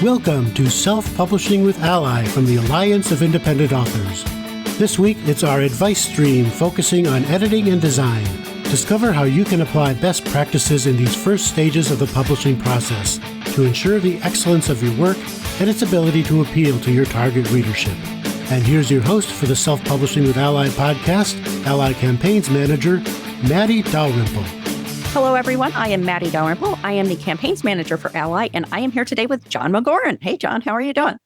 Welcome to Self-Publishing with ALLi from the Alliance of Independent Authors. This week, it's our advice stream focusing on editing and design. Discover how you can apply best practices in these first stages of the publishing process to ensure the excellence of your work and its ability to appeal to your target readership. And here's your host for the Self-Publishing with ALLi podcast, ALLi Campaigns Manager, Matty Dalrymple. Hello, everyone. I am Matty Dalrymple. I am the Campaigns Manager for ALLi, and I am here today with Jon McGoran. Hey, Jon, how are you doing?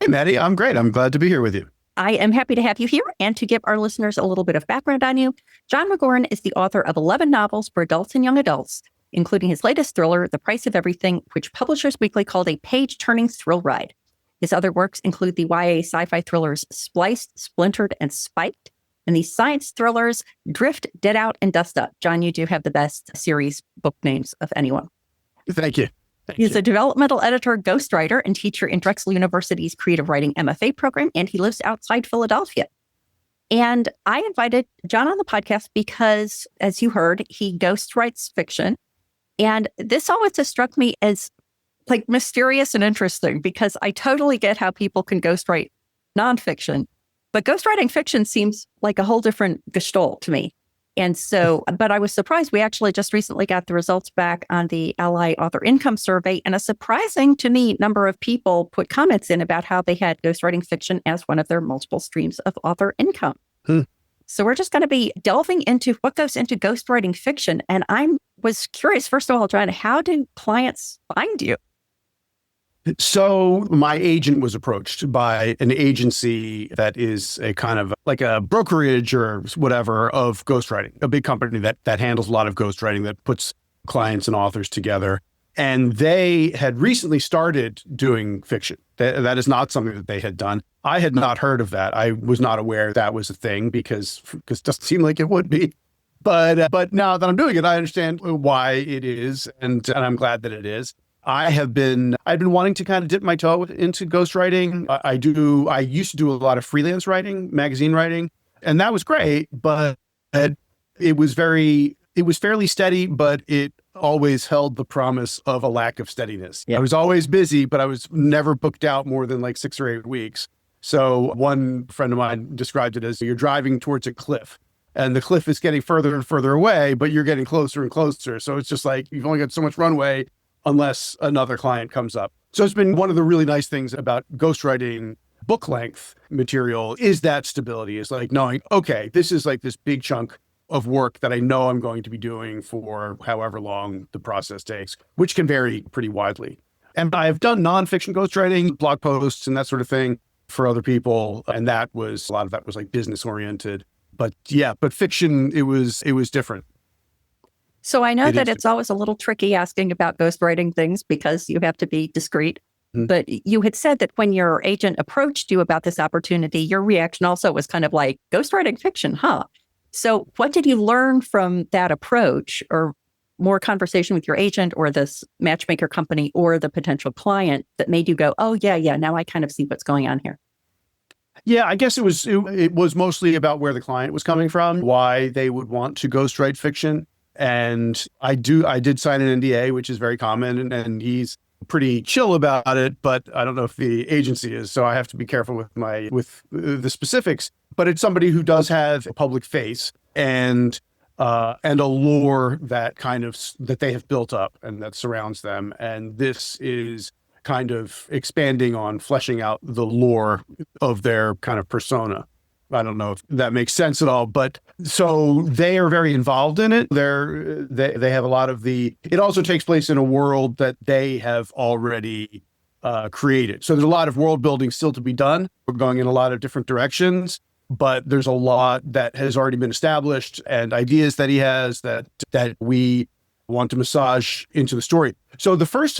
Hey, Matty. I'm great. I'm glad to be here with you. I am happy to have you here. And to give our listeners a little bit of background on you, Jon McGoran is the author of 11 novels for adults and young adults, including his latest thriller, The Price of Everything, which Publishers Weekly called a page-turning thrill ride. His other works include the YA sci-fi thrillers Spliced, Splintered, and Spiked, and the science thrillers Drift, Dead Out, and Dust Up. Jon, you do have the best series book names of anyone. Thank you. He's a developmental editor, ghostwriter, and teacher in Drexel University's Creative Writing MFA program, and he lives outside Philadelphia. And I invited Jon on the podcast because, as you heard, he ghostwrites fiction. And this always has struck me as like mysterious and interesting because I totally get how people can ghostwrite nonfiction, but ghostwriting fiction seems like a whole different gestalt to me. And so, but I was surprised. We actually just recently got the results back on the ALLi Author Income Survey, and a surprising to me number of people put comments in about how they had ghostwriting fiction as one of their multiple streams of author income. So we're just going to be delving into what goes into ghostwriting fiction. And I was curious, first of all, Jon, how do clients find you? So my agent was approached by an agency that is a kind of like a brokerage or whatever of ghostwriting, a big company that handles a lot of ghostwriting, that puts clients and authors together. And they had recently started doing fiction. That is not something that they had done. I had not heard of that. I was not aware that was a thing because it doesn't seem like it would be. But now that I'm doing it, I understand why it is, and I'm glad that it is. I've been wanting to kind of dip my toe into ghostwriting. I used to do a lot of freelance writing, magazine writing, and that was great, but it was fairly steady, but it always held the promise of a lack of steadiness. Yeah. I was always busy, but I was never booked out more than like 6 or 8 weeks. So one friend of mine described it as you're driving towards a cliff, and the cliff is getting further and further away, but you're getting closer and closer. So it's just like you've only got so much runway unless another client comes up. So it's been one of the really nice things about ghostwriting book length material is that stability, is like knowing, okay, this is like this big chunk of work that I know I'm going to be doing for however long the process takes, which can vary pretty widely. And I've done nonfiction ghostwriting, blog posts and that sort of thing for other people. And a lot of that was like business oriented. But fiction, it was different. So I know that it's always a little tricky asking about ghostwriting things because you have to be discreet. Mm-hmm. But you had said that when your agent approached you about this opportunity, your reaction also was kind of like, ghostwriting fiction, huh? So what did you learn from that approach, or more conversation with your agent or this matchmaker company or the potential client, that made you go, oh, yeah, now I kind of see what's going on here? Yeah, I guess it was mostly about where the client was coming from, why they would want to ghostwrite fiction. And I did sign an NDA, which is very common, and he's pretty chill about it, but I don't know if the agency is, so I have to be careful with the specifics. But it's somebody who does have a public face and a lore that they have built up and that surrounds them. And this is kind of expanding on fleshing out the lore of their kind of persona. I don't know if that makes sense at all, but so they are very involved in it. They have a lot of it also takes place in a world that they have already created. So there's a lot of world building still to be done. We're going in a lot of different directions, but there's a lot that has already been established and ideas that he has that we want to massage into the story. So the first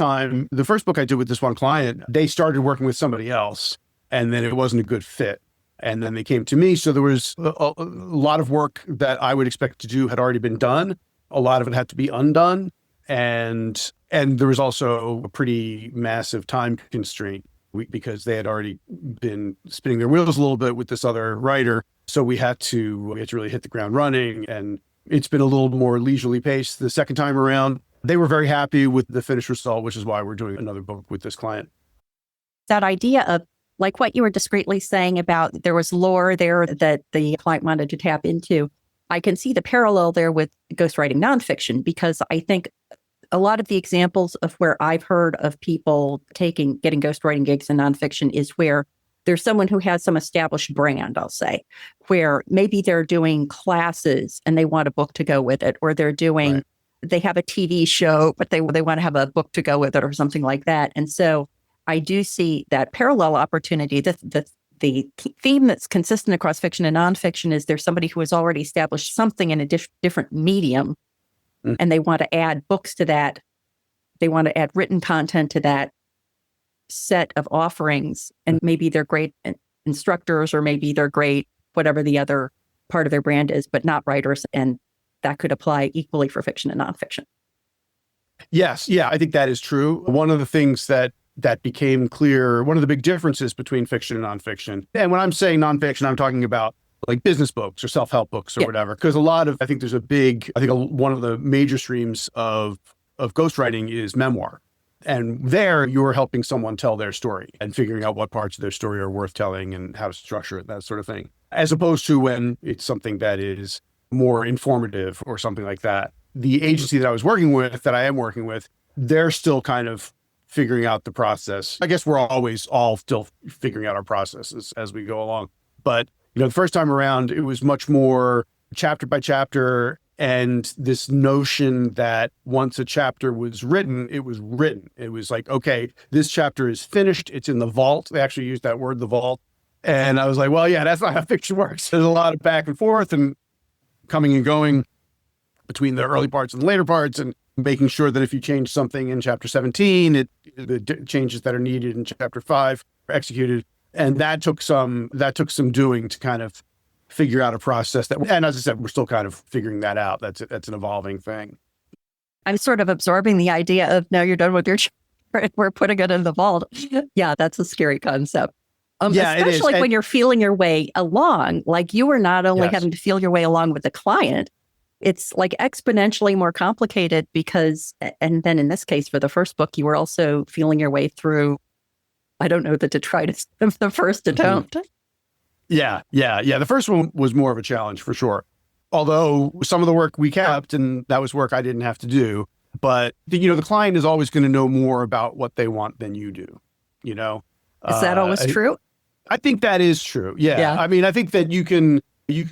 book I did with this one client, they started working with somebody else, and then it wasn't a good fit. And then they came to me. So there was a lot of work that I would expect to do had already been done. A lot of it had to be undone. And there was also a pretty massive time constraint because they had already been spinning their wheels a little bit with this other writer. So we had to really hit the ground running. And it's been a little more leisurely paced the second time around. They were very happy with the finished result, which is why we're doing another book with this client. that idea of like what you were discreetly saying about there was lore there that the client wanted to tap into. I can see the parallel there with ghostwriting nonfiction, because I think a lot of the examples of where I've heard of people getting ghostwriting gigs in nonfiction is where there's someone who has some established brand, I'll say, where maybe they're doing classes and they want a book to go with it, or they're doing, Right. they have a TV show, but they want to have a book to go with it or something like that. And so I do see that parallel opportunity. The theme that's consistent across fiction and nonfiction is there's somebody who has already established something in a different medium, and they want to add books to that. They want to add written content to that set of offerings, and maybe they're great instructors, or maybe they're great whatever the other part of their brand is, but not writers. And that could apply equally for fiction and nonfiction. Yes. Yeah, I think that is true. One of the things that became clear, one of the big differences between fiction and nonfiction, and when I'm saying nonfiction, I'm talking about like business books or self-help books or whatever, because I think one of the major streams of ghostwriting is memoir. And there you're helping someone tell their story and figuring out what parts of their story are worth telling and how to structure it, that sort of thing. As opposed to when it's something that is more informative or something like that. The agency that I am working with, they're still kind of figuring out the process. I guess we're always all still figuring out our processes as we go along. But, the first time around, it was much more chapter by chapter, and this notion that once a chapter was written, it was written. It was like, okay, this chapter is finished. It's in the vault. They actually used that word, the vault. And I was like, well, yeah, that's not how fiction works. There's a lot of back and forth and coming and going between the early parts and the later parts, and making sure that if you change something in chapter 17, the changes that are needed in chapter 5 are executed. And that took some doing to kind of figure out a process and as I said, we're still kind of figuring that out. That's an evolving thing. I'm sort of absorbing the idea of now you're done with your chapter and we're putting it in the vault. Yeah, that's a scary concept. Yeah, especially when you're feeling your way along. Like you were not only having to feel your way along with the client, it's like exponentially more complicated because, and then in this case, for the first book, you were also feeling your way through, I don't know, the detritus of the first attempt. Yeah. The first one was more of a challenge for sure. Although some of the work we kept, and that was work I didn't have to do. But, the client is always going to know more about what they want than you do, Is that always true? I think that is true. Yeah. I mean, I think that you can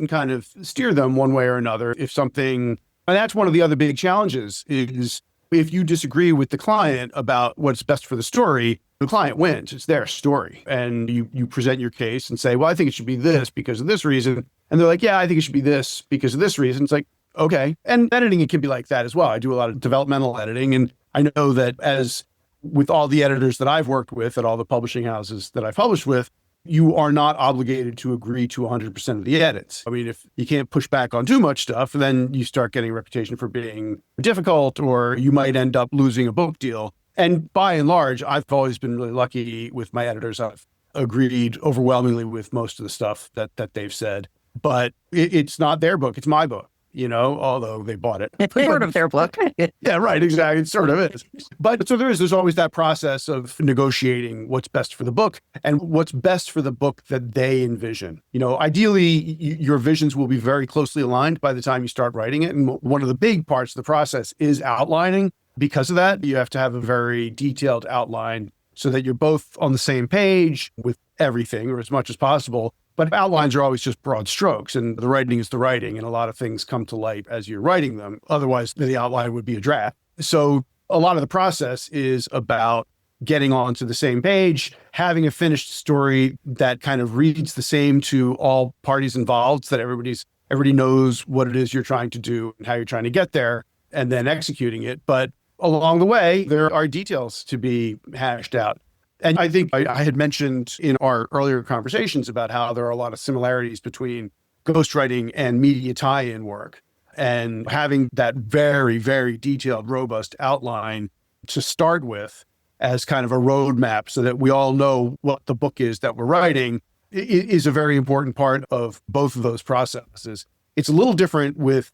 kind of steer them one way or another if something, and that's one of the other big challenges is if you disagree with the client about what's best for the story, the client wins. It's their story. And you present your case and say, well, I think it should be this because of this reason. And they're like, yeah, I think it should be this because of this reason. It's like, okay. And editing, it can be like that as well. I do a lot of developmental editing. And I know that as with all the editors that I've worked with at all the publishing houses that I've published with, you are not obligated to agree to 100% of the edits. I mean, if you can't push back on too much stuff, then you start getting a reputation for being difficult, or you might end up losing a book deal. And by and large, I've always been really lucky with my editors. I've agreed overwhelmingly with most of the stuff that they've said, but it's not their book. It's my book. Although they bought it. It's part of their book. Yeah, right. Exactly. It sort of is. But so there's always that process of negotiating what's best for the book and what's best for the book that they envision. Ideally, your visions will be very closely aligned by the time you start writing it. And one of the big parts of the process is outlining. Because of that, you have to have a very detailed outline so that you're both on the same page with everything, or as much as possible. But outlines are always just broad strokes, and the writing is the writing, and a lot of things come to light as you're writing them. Otherwise, the outline would be a draft. So a lot of the process is about getting onto the same page, having a finished story that kind of reads the same to all parties involved, so that everybody knows what it is you're trying to do and how you're trying to get there, and then executing it. But along the way, there are details to be hashed out. And I think I had mentioned in our earlier conversations about how there are a lot of similarities between ghostwriting and media tie-in work, and having that very, very detailed, robust outline to start with as kind of a roadmap so that we all know what the book is that we're writing is a very important part of both of those processes. It's a little different with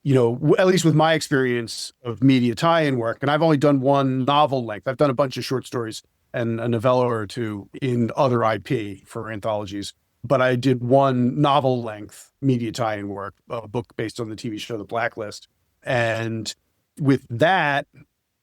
at least with my experience of media tie-in work, and I've only done one novel length. I've done a bunch of short stories and a novella or two in other IP for anthologies. But I did one novel length media tie-in work, a book based on the TV show The Blacklist. And with that,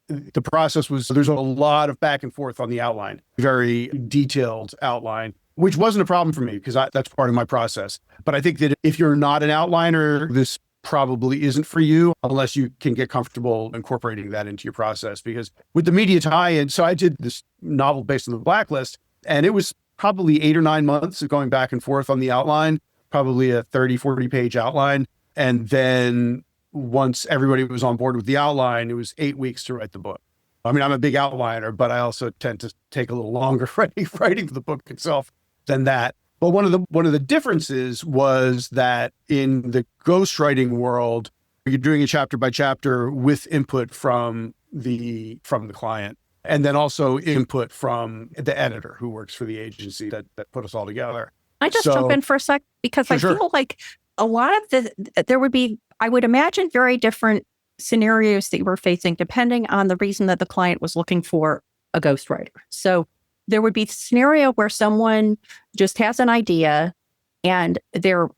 the process was there's a lot of back and forth on the outline, very detailed outline, which wasn't a problem for me because that's part of my process. But I think that if you're not an outliner, this probably isn't for you unless you can get comfortable incorporating that into your process. Because with the media tie-in, so I did this novel based on The Blacklist, and it was probably 8 or 9 months of going back and forth on the outline, probably a 30, 40 page outline. And then once everybody was on board with the outline, it was 8 weeks to write the book. I mean, I'm a big outliner, but I also tend to take a little longer writing the book itself than that. But one of the differences was that in the ghostwriting world, you're doing it chapter by chapter with input from the client, and then also input from the editor who works for the agency that put us all together. I just jump in for a sec because I feel like a lot of there would be, I would imagine, very different scenarios that you were facing depending on the reason that the client was looking for a ghostwriter. So there would be a scenario where someone just has an idea and they're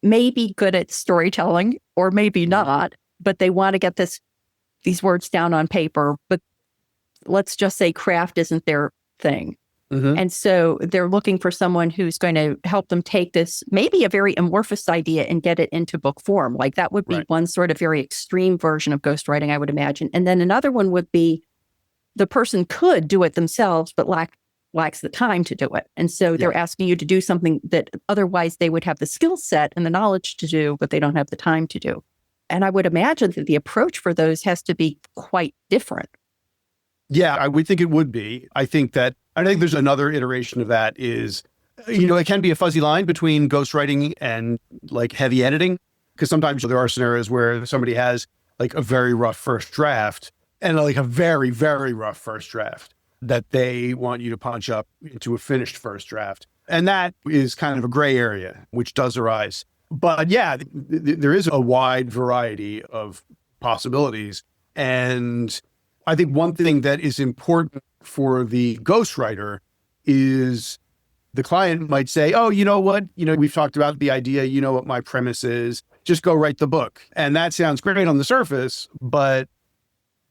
maybe good at storytelling or maybe not, but they want to get these words down on paper, but let's just say craft isn't their thing. Mm-hmm. And so they're looking for someone who's going to help them take this, maybe a very amorphous idea, and get it into book form. Like that would be one sort of very extreme version of ghostwriting, I would imagine. And then another one would be the person could do it themselves, but lacks the time to do it. And so they're asking you to do something that otherwise they would have the skill set and the knowledge to do, but they don't have the time to do. And I would imagine that the approach for those has to be quite different. Yeah, I would think it would be. I think there's another iteration of that is, it can be a fuzzy line between ghostwriting and like heavy editing, because sometimes there are scenarios where somebody has like a very rough first draft and like a very, very rough first draft that they want you to punch up into a finished first draft. And that is kind of a gray area, which does arise. But yeah, there is a wide variety of possibilities. And I think one thing that is important for the ghostwriter is the client might say, oh, you know what? We've talked about the idea, you know what my premise is, just go write the book. And that sounds great on the surface, but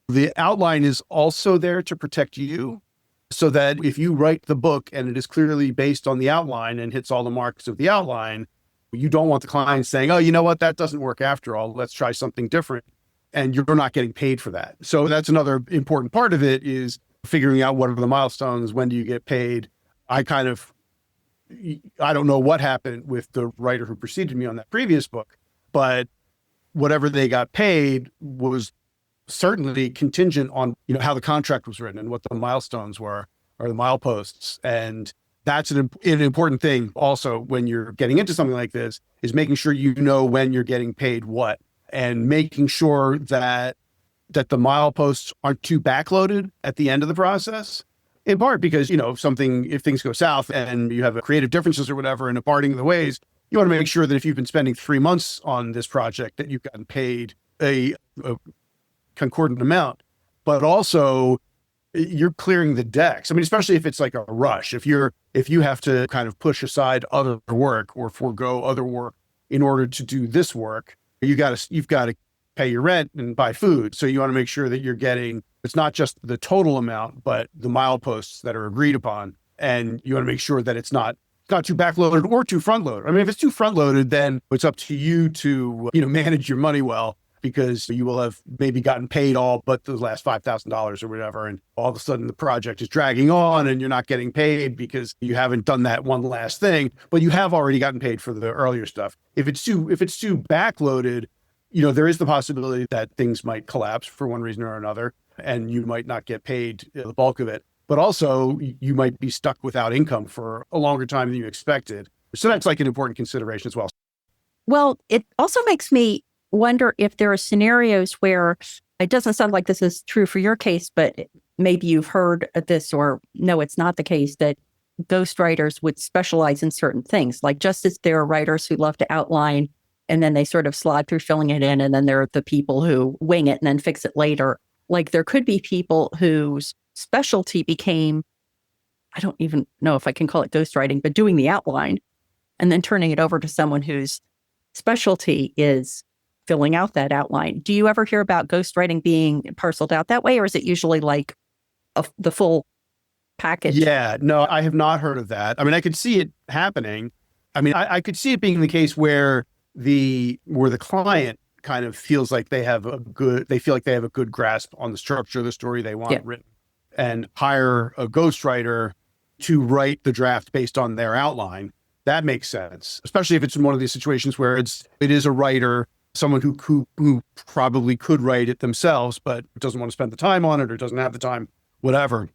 the outline is also there to protect you so that if you write the book and it is clearly based on the outline and hits all the marks of the outline, you don't want the client saying, oh, you know what? That doesn't work after all. Let's try something different. And you're not getting paid for that. So that's another important part of it is figuring out what are the milestones, when do you get paid. I don't know what happened with the writer who preceded me on that previous book, but whatever they got paid was certainly contingent on, how the contract was written and what the milestones were or the mileposts. And that's an important thing also when you're getting into something like this is making sure you know when you're getting paid what. And making sure that the mileposts aren't too backloaded at the end of the process, in part because, if things go south and you have creative differences or whatever in a parting of the ways, you want to make sure that if you've been spending 3 months on this project, that you've gotten paid a concordant amount, but also you're clearing the decks. I mean, especially if it's like a rush, if you have to kind of push aside other work or forego other work in order to do this work, you've got to pay your rent and buy food. So you want to make sure that you're getting, it's not just the total amount, but the mileposts that are agreed upon. And you want to make sure that it's not too backloaded or too front loaded. I mean, if it's too front loaded, then it's up to you to, manage your money well, because you will have maybe gotten paid all but the last $5,000 or whatever. And all of a sudden the project is dragging on and you're not getting paid because you haven't done that one last thing, but you have already gotten paid for the earlier stuff. If it's too backloaded, there is the possibility that things might collapse for one reason or another, and you might not get paid the bulk of it. But also you might be stuck without income for a longer time than you expected. So that's like an important consideration as well. Well, it also makes me wonder if there are scenarios where it doesn't sound like this is true for your case, but maybe you've heard this or no, it's not the case, that ghostwriters would specialize in certain things. Like just as there are writers who love to outline and then they sort of slog through filling it in, and then there are the people who wing it and then fix it later. Like there could be people whose specialty became I don't even know if I can call it ghostwriting, but doing the outline and then turning it over to someone whose specialty is filling out that outline. Do you ever hear about ghostwriting being parceled out that way, or is it usually like the full package? Yeah, no, I have not heard of that. I mean, I could see it happening. I mean, I could see it being the case where the client kind of feels like they feel like they have a good grasp on the structure of the story they want written, and hire a ghostwriter to write the draft based on their outline. That makes sense, especially if it's in one of these situations where it is a writer, someone who probably could write it themselves, but doesn't want to spend the time on it or doesn't have the time, whatever.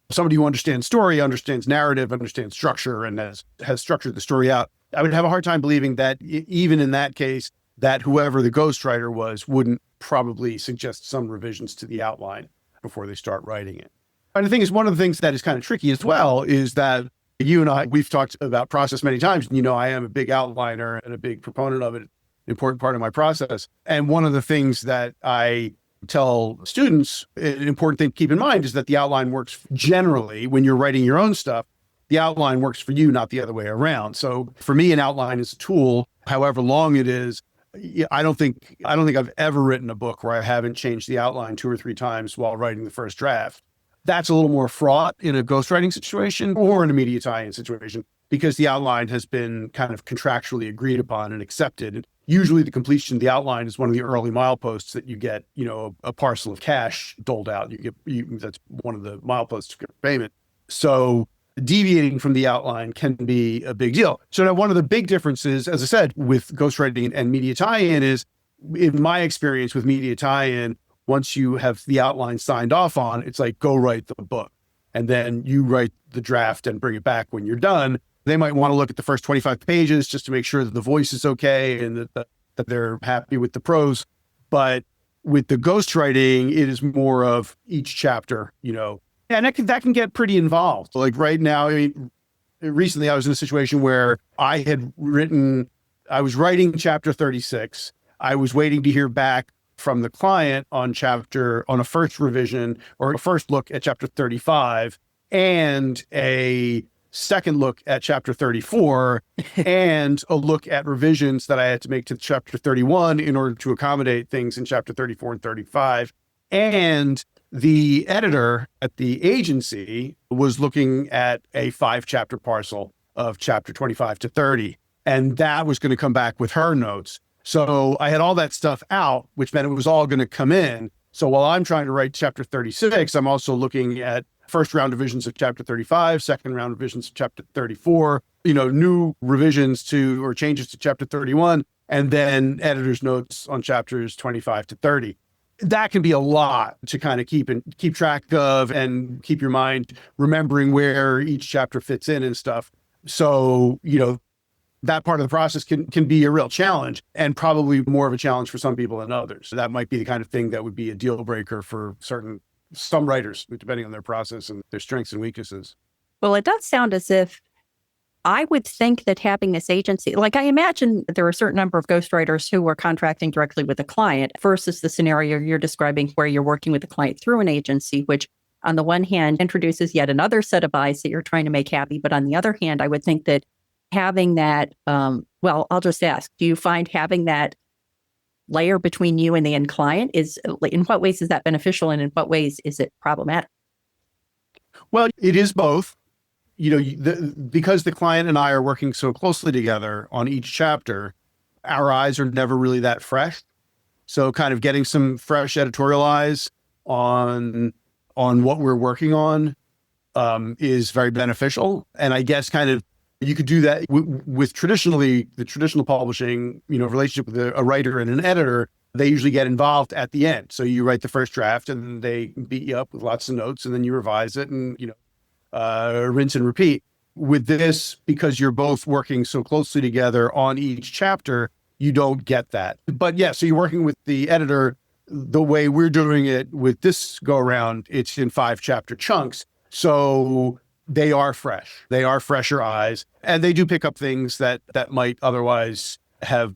Somebody who understands story, understands narrative, understands structure, and has structured the story out. I would have a hard time believing that even in that case, that whoever the ghostwriter was wouldn't probably suggest some revisions to the outline before they start writing it. And the thing is, one of the things that is kind of tricky as well is that you and I, we've talked about process many times. And I am a big outliner and a big proponent of it, an important part of my process. And one of the things that I tell students, an important thing to keep in mind is that the outline works generally when you're writing your own stuff. The outline works for you, not the other way around. So for me, an outline is a tool, however long it is. I don't think I've ever written a book where I haven't changed the outline 2 or 3 times while writing the first draft. That's a little more fraught in a ghostwriting situation or in a media tie-in situation because the outline has been kind of contractually agreed upon and accepted. And usually the completion of the outline is one of the early mileposts that you get, a parcel of cash doled out. That's one of the mileposts for payment. So deviating from the outline can be a big deal. So now one of the big differences, as I said, with ghostwriting and media tie-in is, in my experience with media tie-in, once you have the outline signed off on, it's like, go write the book. And then you write the draft and bring it back when you're done. They might want to look at the first 25 pages just to make sure that the voice is okay and that they're happy with the prose. But with the ghostwriting, it is more of each chapter, and that can get pretty involved. Like right now, recently I was in a situation where I was writing chapter 36. I was waiting to hear back from the client on a first revision or a first look at chapter 35 and a second look at chapter 34 and a look at revisions that I had to make to chapter 31 in order to accommodate things in chapter 34 and 35. And the editor at the agency was looking at a 5-chapter parcel of chapter 25 to 30. And that was going to come back with her notes. So I had all that stuff out, which meant it was all going to come in. So while I'm trying to write chapter 36, I'm also looking at first round revisions of chapter 35, second round revisions of chapter 34, new revisions or changes to chapter 31, and then editor's notes on chapters 25 to 30. That can be a lot to kind of keep track of and keep your mind remembering where each chapter fits in and stuff. So, that part of the process can be a real challenge and probably more of a challenge for some people than others. So that might be the kind of thing that would be a deal breaker for some writers, depending on their process and their strengths and weaknesses. Well, it does sound as if I would think that having this agency, like I imagine there are a certain number of ghostwriters who are contracting directly with a client versus the scenario you're describing where you're working with a client through an agency, which on the one hand introduces yet another set of eyes that you're trying to make happy. But on the other hand, I would think that having that, I'll just ask, do you find having that layer between you and the end client in what ways is that beneficial and in what ways is it problematic? Well, it is both. Because the client and I are working so closely together on each chapter, our eyes are never really that fresh. So kind of getting some fresh editorial eyes on what we're working on is very beneficial. And I guess kind of you could do that with the traditional publishing, relationship with a writer and an editor. They usually get involved at the end. So you write the first draft and then they beat you up with lots of notes and then you revise it and, rinse and repeat. With this, because you're both working so closely together on each chapter, you don't get that. But yeah, so you're working with the editor the way we're doing it with this go around, it's in 5-chapter chunks. So they are fresh. They are fresher eyes, and they do pick up things that might otherwise have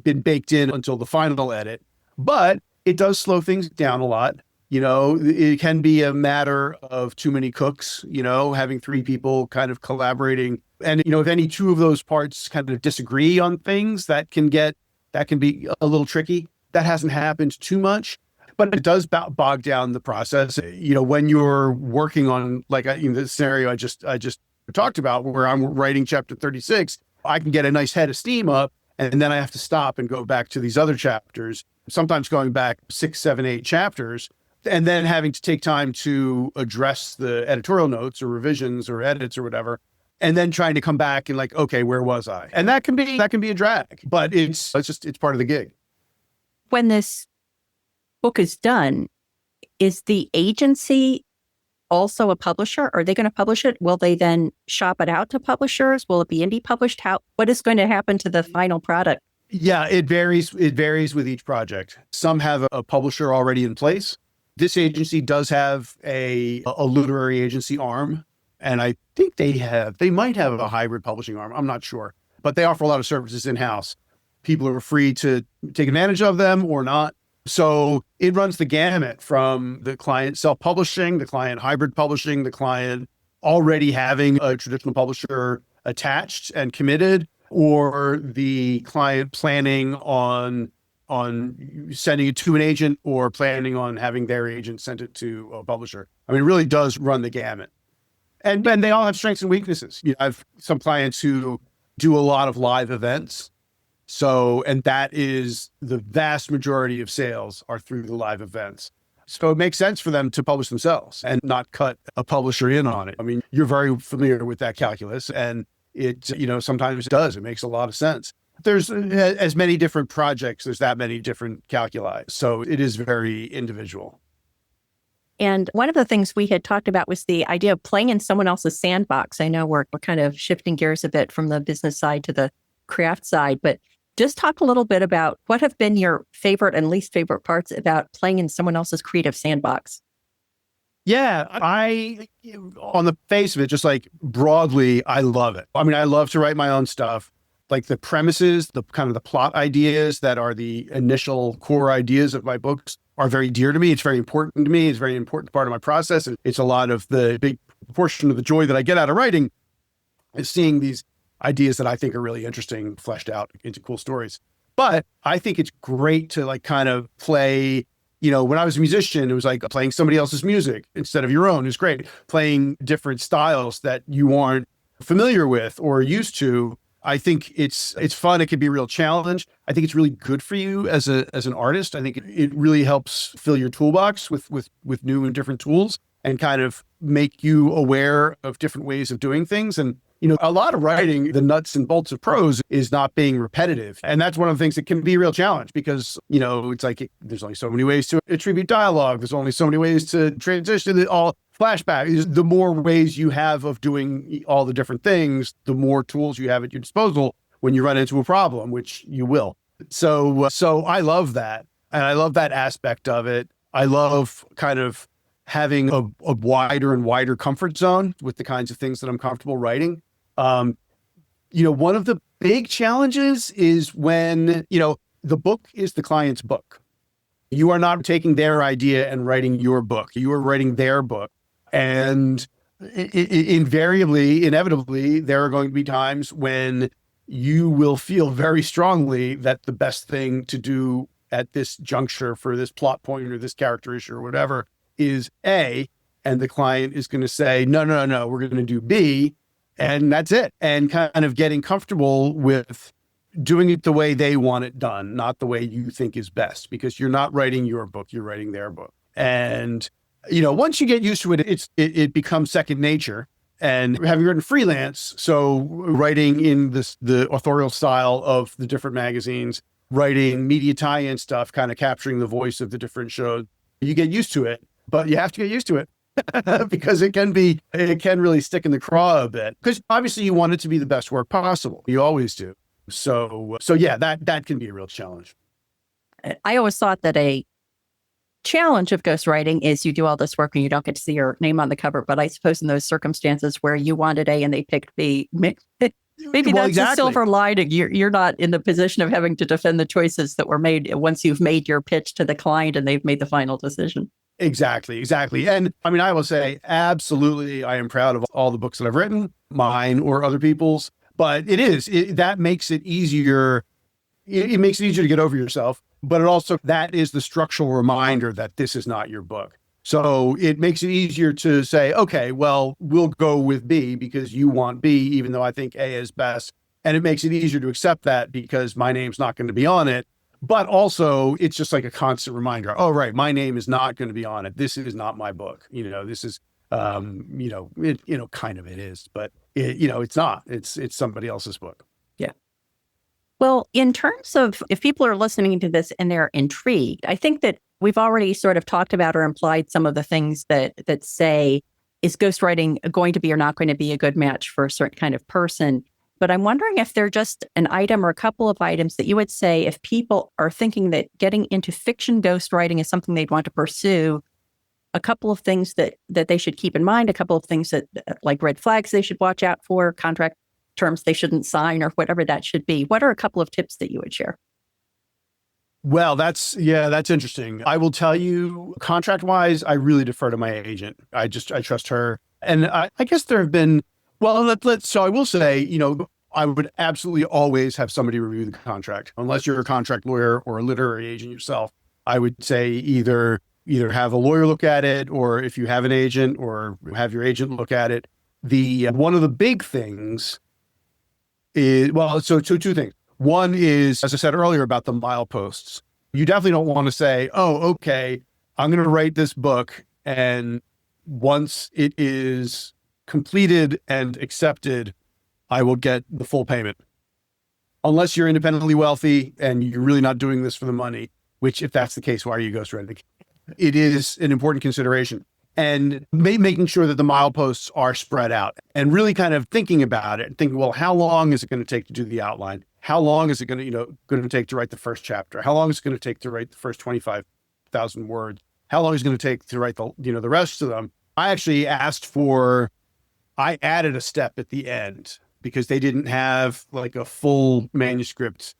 been baked in until the final edit. But it does slow things down a lot. It can be a matter of too many cooks, having three people kind of collaborating. And, if any two of those parts kind of disagree on things, that can be a little tricky. That hasn't happened too much, but it does bog down the process. When you're working on the scenario I just talked about, where I'm writing chapter 36, I can get a nice head of steam up, and then I have to stop and go back to these other chapters, sometimes going back 6, 7, 8 chapters, and then having to take time to address the editorial notes or revisions or edits or whatever, and then trying to come back and okay, where was I? And that can be a drag, but it's part of the gig. When this book is done, is the agency also a publisher? Are they going to publish it? Will they then shop it out to publishers? Will it be indie published? What is going to happen to the final product? Yeah, it varies. It varies with each project. Some have a publisher already in place. This agency does have a literary agency arm, and I think they might have a hybrid publishing arm. I'm not sure, but they offer a lot of services in-house. People are free to take advantage of them or not. So it runs the gamut from the client self-publishing, the client hybrid publishing, the client already having a traditional publisher attached and committed, or the client planning on sending it to an agent or planning on having their agent send it to a publisher. I mean, it really does run the gamut. And they all have strengths and weaknesses. I have some clients who do a lot of live events. And that is the vast majority of sales are through the live events. So it makes sense for them to publish themselves and not cut a publisher in on it. I mean, you're very familiar with that calculus, and it, sometimes it does. It makes a lot of sense. There's as many different projects, there's that many different calculi. So it is very individual. And one of the things we had talked about was the idea of playing in someone else's sandbox. I know we're kind of shifting gears a bit from the business side to the craft side, but just talk a little bit about what have been your favorite and least favorite parts about playing in someone else's creative sandbox. Yeah, on the face of it, just broadly, I love it. I mean, I love to write my own stuff. The premises, the kind of the plot ideas that are the initial core ideas of my books are very dear to me. It's very important to me. It's a very important part of my process. And it's a lot of the big portion of the joy that I get out of writing is seeing these ideas that I think are really interesting, fleshed out into cool stories. But I think it's great to kind of play, when I was a musician, it was playing somebody else's music instead of your own. It was great. Playing different styles that you aren't familiar with or used to. I think it's fun. It can be a real challenge. I think it's really good for you as an artist. I think it really helps fill your toolbox with new and different tools and kind of make you aware of different ways of doing things. And, a lot of writing, the nuts and bolts of prose is not being repetitive. And that's one of the things that can be a real challenge because, it's there's only so many ways to attribute dialogue. There's only so many ways to transition all flashback. The more ways you have of doing all the different things, the more tools you have at your disposal when you run into a problem, which you will. So I love that. And I love that aspect of it. I love kind of having a wider and wider comfort zone with the kinds of things that I'm comfortable writing. One of the big challenges is when, the book is the client's book. You are not taking their idea and writing your book. You are writing their book. And inevitably, there are going to be times when you will feel very strongly that the best thing to do at this juncture for this plot point or this character issue or whatever is A, and the client is going to say, no, we're going to do B, and that's it. And kind of getting comfortable with doing it the way they want it done, not the way you think is best, because you're not writing your book, you're writing their book. And, once you get used to it, it becomes second nature. And having written freelance, so writing in the authorial style of the different magazines, writing media tie-in stuff, kind of capturing the voice of the different shows, you get used to it, but you have to get used to it because it can really stick in the craw a bit. Because obviously you want it to be the best work possible. You always do. So yeah, that can be a real challenge. I always thought that a challenge of ghostwriting is you do all this work and you don't get to see your name on the cover. But I suppose in those circumstances where you wanted A and they picked B, maybe that's exactly a silver lining. You're not in the position of having to defend the choices that were made once you've made your pitch to the client and they've made the final decision. Exactly. And I mean, I will say, absolutely, I am proud of all the books that I've written, mine or other people's, but that makes it easier. It makes it easier to get over yourself, but that is the structural reminder that this is not your book. So it makes it easier to say, okay, well, we'll go with B because you want B, even though I think A is best. And it makes it easier to accept that because my name's not going to be on it. But also, it's just like a constant reminder. Oh, right, my name is not going to be on it. This is not my book. This is, kind of it is, but it's not. It's somebody else's book. Yeah. Well, in terms of if people are listening to this and they're intrigued, I think that we've already sort of talked about or implied some of the things that say, is ghostwriting going to be or not going to be a good match for a certain kind of person? But I'm wondering if they're just an item or a couple of items that you would say if people are thinking that getting into fiction ghostwriting is something they'd want to pursue, a couple of things that they should keep in mind, a couple of things that like red flags they should watch out for, contract terms they shouldn't sign or whatever that should be. What are a couple of tips that you would share? Well, that's interesting. I will tell you, contract-wise, I really defer to my agent. I trust her. And I guess there have been, so I will say, I would absolutely always have somebody review the contract, unless you're a contract lawyer or a literary agent yourself. I would say either have a lawyer look at it, or if you have an agent, or have your agent look at it. One of the big things is, so two things. One is, as I said earlier, about the mileposts. You definitely don't want to say, oh, okay, I'm going to write this book, and once it is completed and accepted, I will get the full payment. Unless you're independently wealthy and you're really not doing this for the money, which if that's the case, why are you ghostwriting? It is an important consideration. And making sure that the mileposts are spread out and really kind of thinking about it and thinking, well, how long is it going to take to do the outline? How long is it going to take to write the first chapter? How long is it going to take to write the first 25,000 words? How long is it going to take to write the rest of them? I actually I added a step at the end because they didn't have like a full manuscript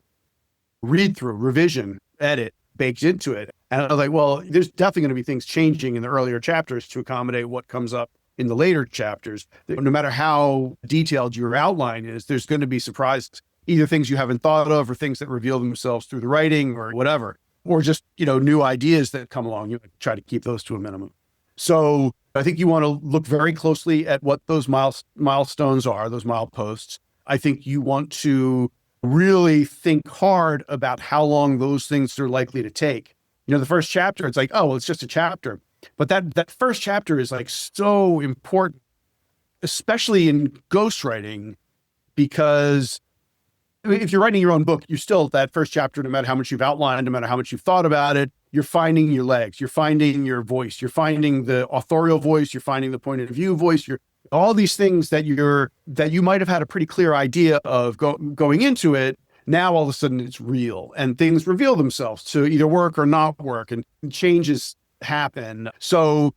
read through, revision, edit baked into it. And I was like, well, there's definitely going to be things changing in the earlier chapters to accommodate what comes up in the later chapters. No matter how detailed your outline is, there's going to be surprises, either things you haven't thought of or things that reveal themselves through the writing or whatever, or just, new ideas that come along. You try to keep those to a minimum. So I think you want to look very closely at what those milestones are, those mileposts. I think you want to really think hard about how long those things are likely to take. The first chapter, it's like, oh, well, it's just a chapter. But that first chapter is like so important, especially in ghostwriting, because if you're writing your own book, you're still that first chapter, no matter how much you've outlined, no matter how much you've thought about it, you're finding your legs, you're finding your voice, you're finding the authorial voice, you're finding the point of view voice, all these things that you might have had a pretty clear idea of going into it. Now, all of a sudden it's real and things reveal themselves to either work or not work and changes happen. So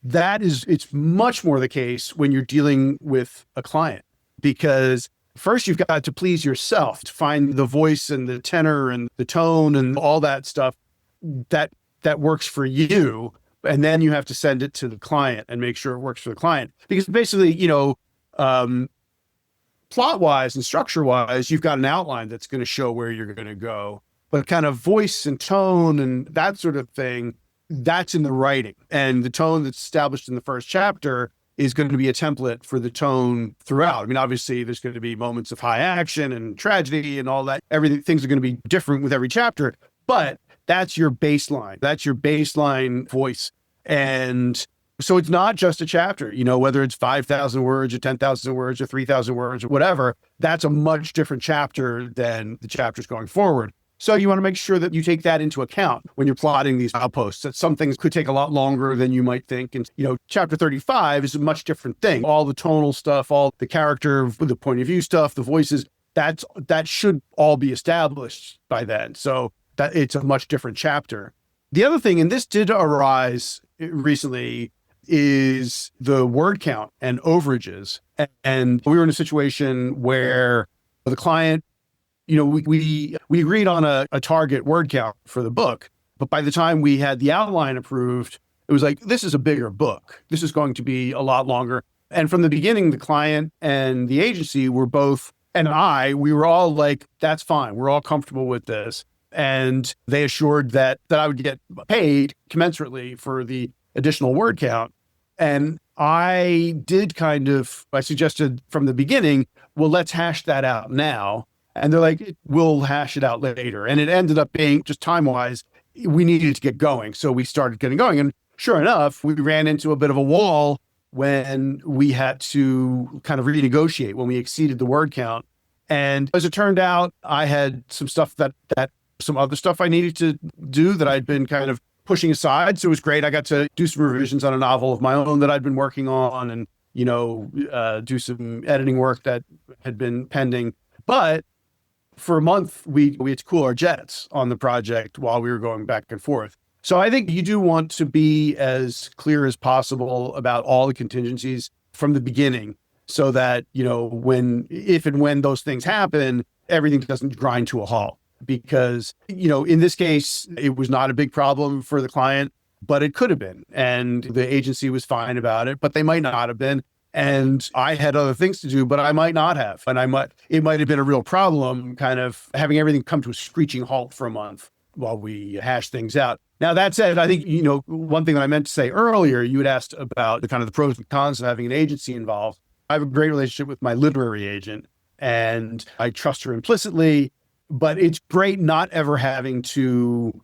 it's much more the case when you're dealing with a client, because first you've got to please yourself to find the voice and the tenor and the tone and all that stuff that works for you. And then you have to send it to the client and make sure it works for the client. Because basically, plot-wise and structure-wise, you've got an outline that's going to show where you're going to go. But kind of voice and tone and that sort of thing, that's in the writing. And the tone that's established in the first chapter is going to be a template for the tone throughout. I mean, obviously, there's going to be moments of high action and tragedy and all that. Things are going to be different with every chapter. But that's your baseline. That's your baseline voice. And so it's not just a chapter, whether it's 5,000 words or 10,000 words or 3,000 words or whatever, that's a much different chapter than the chapters going forward. So you want to make sure that you take that into account when you're plotting these outposts, that some things could take a lot longer than you might think. And, chapter 35 is a much different thing. All the tonal stuff, all the character, the point of view stuff, the voices, that should all be established by then. So that it's a much different chapter. The other thing, and this did arise recently, is the word count and overages. And we were in a situation where the client, we agreed on a target word count for the book, but by the time we had the outline approved, It was like, this is a bigger book. This is going to be a lot longer. And from the beginning, the client and the agency were both, we were all like, that's fine. We're all comfortable with this. And they assured that I would get paid commensurately for the additional word count. And I suggested from the beginning, well, let's hash that out now. And they're like, we'll hash it out later. And it ended up being, just time-wise, we needed to get going. So we started getting going. And sure enough, we ran into a bit of a wall when we had to kind of renegotiate when we exceeded the word count. And as it turned out, I had some stuff some other stuff I needed to do that I'd been kind of pushing aside. So it was great. I got to do some revisions on a novel of my own that I'd been working on and, do some editing work that had been pending. But for a month, we had to cool our jets on the project while we were going back and forth. So I think you do want to be as clear as possible about all the contingencies from the beginning so that, if and when those things happen, everything doesn't grind to a halt. Because, in this case, it was not a big problem for the client, but it could have been. And the agency was fine about it, but they might not have been. And I had other things to do, but I might not have. And it might have been a real problem, kind of having everything come to a screeching halt for a month while we hash things out. Now, that said, I think, one thing that I meant to say earlier, you had asked about the kind of the pros and cons of having an agency involved. I have a great relationship with my literary agent, and I trust her implicitly. But it's great not ever having to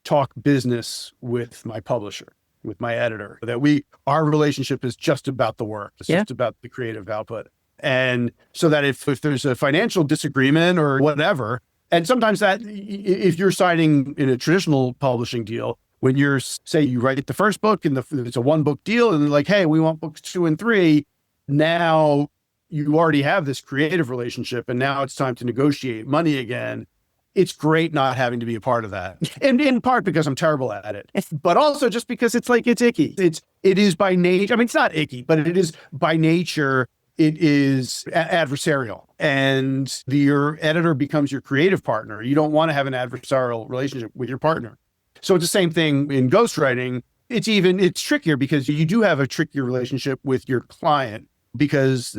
talk business with my publisher, with my editor, that our relationship is just about the work. It's just about the creative output. And so that if there's a financial disagreement or whatever, and sometimes that if you're signing in a traditional publishing deal, when say you write the first book and it's a 1-book deal and they're like, hey, we want books 2 and 3, now you already have this creative relationship and now it's time to negotiate money again. It's great not having to be a part of that. And in part because I'm terrible at it, but also just because it's icky. It is by nature. I mean, it's not icky, but it is by nature, it is adversarial, and your editor becomes your creative partner. You don't want to have an adversarial relationship with your partner. So it's the same thing in ghostwriting. It's trickier because you do have a trickier relationship with your client because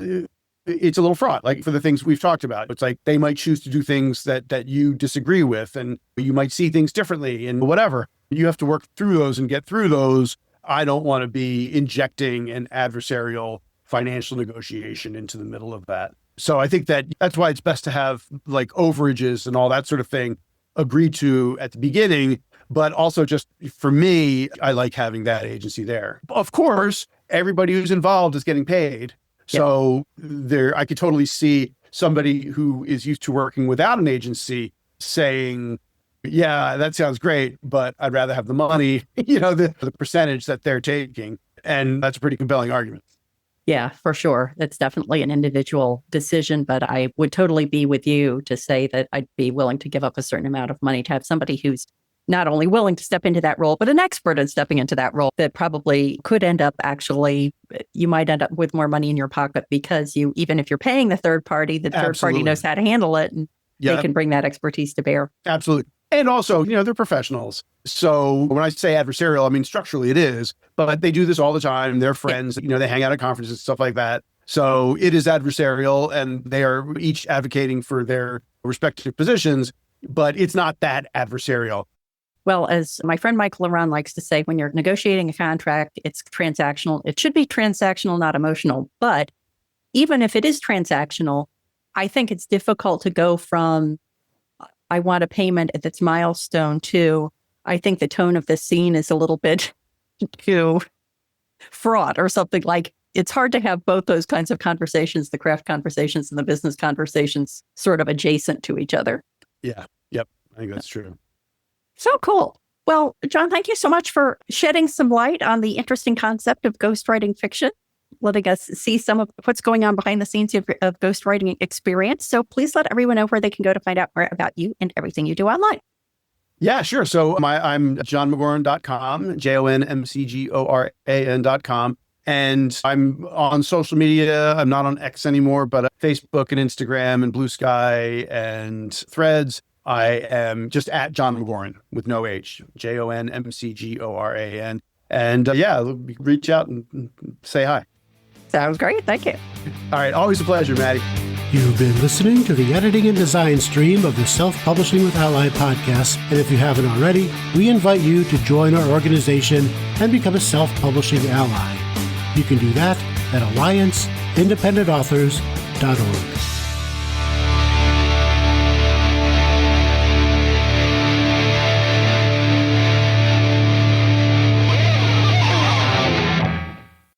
it's a little fraught, like for the things we've talked about. It's like they might choose to do things that you disagree with, and you might see things differently and whatever. You have to work through those and get through those. I don't want to be injecting an adversarial financial negotiation into the middle of that. So I think that's why it's best to have like overages and all that sort of thing agreed to at the beginning. But also just for me, I like having that agency there. Of course, everybody who's involved is getting paid. So I could totally see somebody who is used to working without an agency saying, yeah, that sounds great, but I'd rather have the money, the percentage that they're taking. And that's a pretty compelling argument. Yeah, for sure. It's definitely an individual decision, but I would totally be with you to say that I'd be willing to give up a certain amount of money to have somebody who's not only willing to step into that role, but an expert in stepping into that role that probably could end up you might end up with more money in your pocket because even if you're paying the third party, the third party knows how to handle it and they can bring that expertise to bear. Absolutely. And also, they're professionals. So when I say adversarial, I mean, structurally it is, but they do this all the time. They're friends, they hang out at conferences and stuff like that. So it is adversarial and they are each advocating for their respective positions, but it's not that adversarial. Well, as my friend Mike Laron likes to say, when you're negotiating a contract, it's transactional. It should be transactional, not emotional. But even if it is transactional, I think it's difficult to go from, I want a payment at this milestone to, I think the tone of the scene is a little bit too fraught or something. Like it's hard to have both those kinds of conversations, the craft conversations and the business conversations sort of adjacent to each other. Yeah. Yep. I think that's true. So cool. Well, Jon, thank you so much for shedding some light on the interesting concept of ghostwriting fiction, letting us see some of what's going on behind the scenes of ghostwriting experience. So please let everyone know where they can go to find out more about you and everything you do online. Yeah, sure. So I'm jonmcgoran.com, JONMCGORAN.com. And I'm on social media. I'm not on X anymore, but Facebook and Instagram and Blue Sky and Threads. I am just at Jon McGoran with no H, JONMCGORAN. And reach out and say hi. Sounds great. Thank you. All right. Always a pleasure, Matty. You've been listening to the editing and design stream of the Self-Publishing with ALLi podcast, and if you haven't already, we invite you to join our organization and become a self-publishing ally. You can do that at allianceindependentauthors.org.